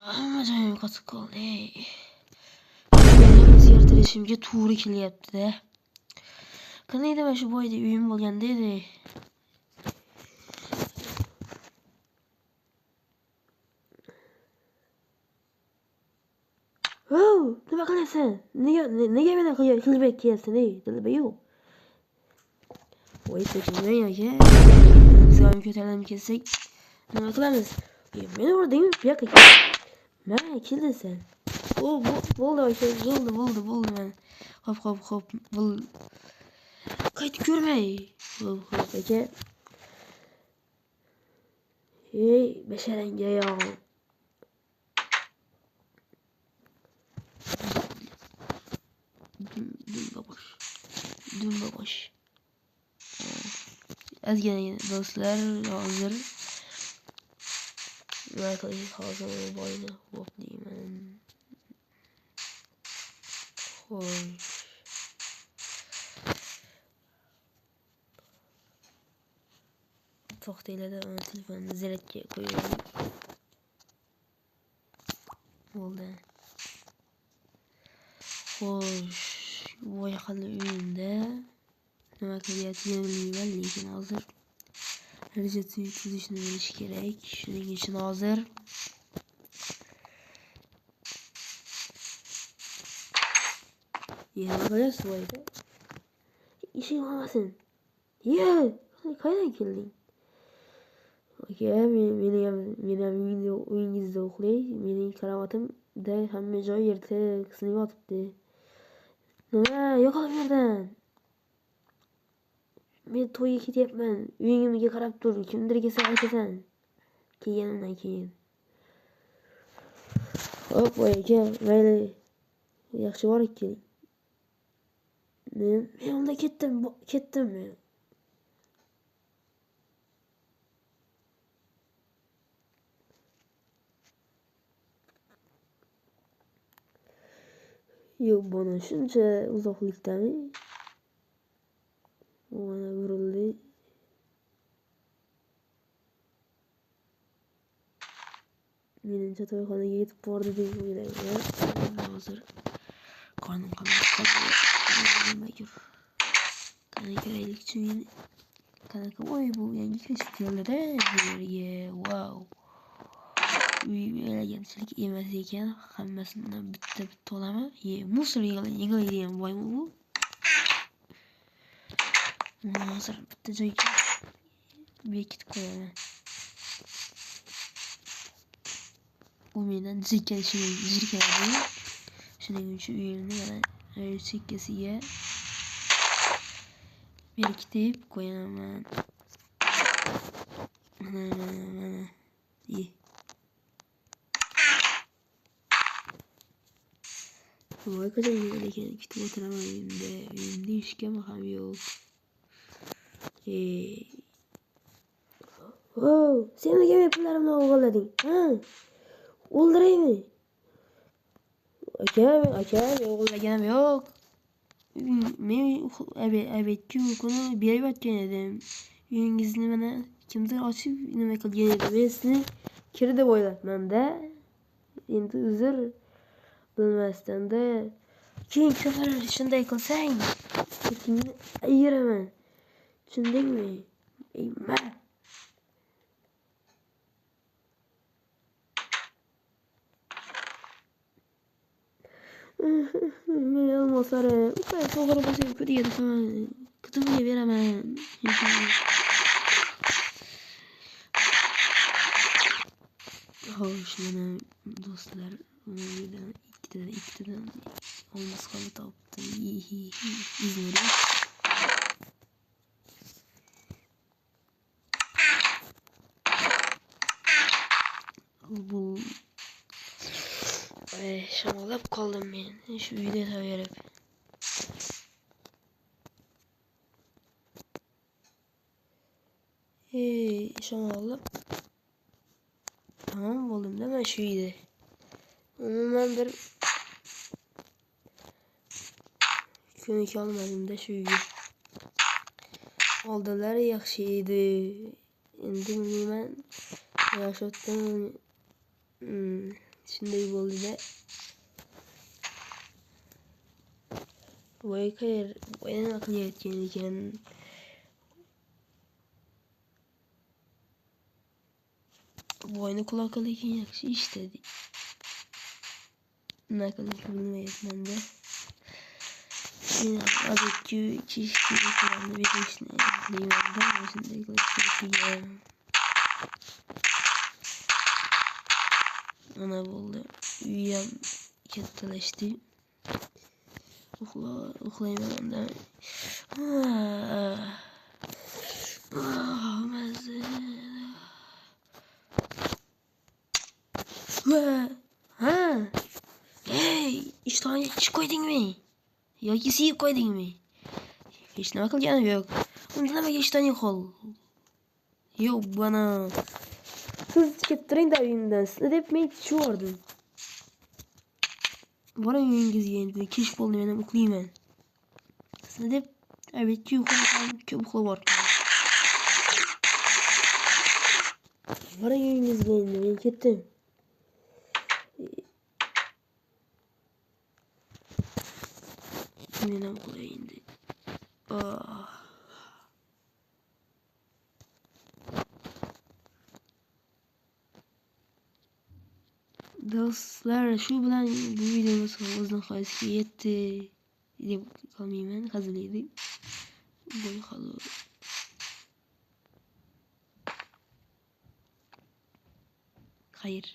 Ajoyib qattiq qoldi. Meni o'zgartirishimga to'g'ri kelyapti-da. Qanday mana shu boyda uyim bo'lganda edi. Nima qilyapsan? Nega meni qilib kelyapsan, ey? Dilba yo'q. Voy sekinman aka. Bizga ham ko'tarilib kelsak, nima qilamiz? Meni urdingmi? Bu yoqqa kel. Mana keldi sen. Bo'ldi aka, bo'ldi mana. Hop. Qaytib ko'rmay. Hop aka. Ey, basharangga yo'q. Dumba bosh. Azgina do'stlar, hozir nima qilamiz? Hozir boyni hop deyman. Xo'sh. To'xtanglar, telefonni zaryadga qo'yaylik. Bo'ldi. Xo'sh, voy qildi uyimda. Nima qilyapti bilmayman, lekin hozir rejasini tuzishni bilish kerak. Shuning uchun hozir nima qilyapsiz voyda? Eshik olmasin. Qayerdan kelding? Aka, men ham uyingizda uxlay. Mening karovatimda hamma joy yirtiq, sinib yotibdi. Nima, yo'qol bu yerdan. Men to'yga ketyapman. Uyingizga qarab tur. Kimdirga sen aytasan. Kelganimdan keyin. Hop, voy aka, mayli. Yaxshi borib keling. Men unda ketdim men. Yo'q, buni shuncha uzoqlikdami? Mana burildi. Menimcha to'yxonaga yetib bordi deb o'ylayman. Hozir qornim qamab qani ko'raylik uyini. Qanaqa voy bu yangi kashf qildi-da bu yerga. Wow. Uy elegantchilik emas ekan, hammasidan bitta olaman. Musor yig'iladigan boymi bu? Hozir bitta joyga bekitib qo'yaman. U mendan jirkanadi. Shuning uchun uyimni mana chekkasiga bekitib qo'yaman. Mana. Voy qachon lekin kutib o'tiraman uyimda hech kim ham yo'q. Sen nega men pullarimni o'g'irlading? O'ldiraymi? Aka, men o'g'irlaganim yo'q. Men abetga kuni berayotgan edim. Uyingizni mana kimdir ochib nima qilgan edi. Men sizni kir deb o'ylabman-da. Endi uzr bilmasdan-da. Keyingi safar shunday qilsang, ketingni ayiraman. Tushundingmi? Men olmoslarim, to'g'ri bo'lsa ko'diga desam, kutubiga beraman. Xo'sh, mana do'stlar, ikkitadan olmos qolib topdim. Izlari. Bu shamollab qoldim men shu uyda turaverib. Shamollab tamom bo'ldim-da men shu uyda. Umuman bir ko'nika olmadim-da shu uyga. Oldinlari yaxshi edi. Endi bilmayman. Yashotdim. shunday bo'ldi-da. Voy qayer, voy nima qilayotgan ekan. Voyni quloq lekin yaxshi ishladi. Nima qilishni bilmayapman-da. Men adetki chishlarni berishni bilmayman-da, shunday qilishim. Ana bo'ldi. Uyam kattalashdi. Uxlayman unda. Ha. Hey, ishtonga ichib qo'ydingmi? Yoki siyib qo'ydingmi? Hech nima qilganim yo'q. Unda nimaga ishtoning xol? Yo'q, bana. Siz chiqib turing uyimdan. Sizni deb men tushirdim. Boring uyingizga endi kech bo'ldi, men ham uxlayman. Sizni deb albatta uxlayman, ko'p uxlab boring uyingizga endi, men ketdim. Men ham uxlay endi. Do'stlar, shu bilan bu videomiz o'z nihoyasiga yetdi deb qolmayman, hazillaydi. Voy halo. Xayr.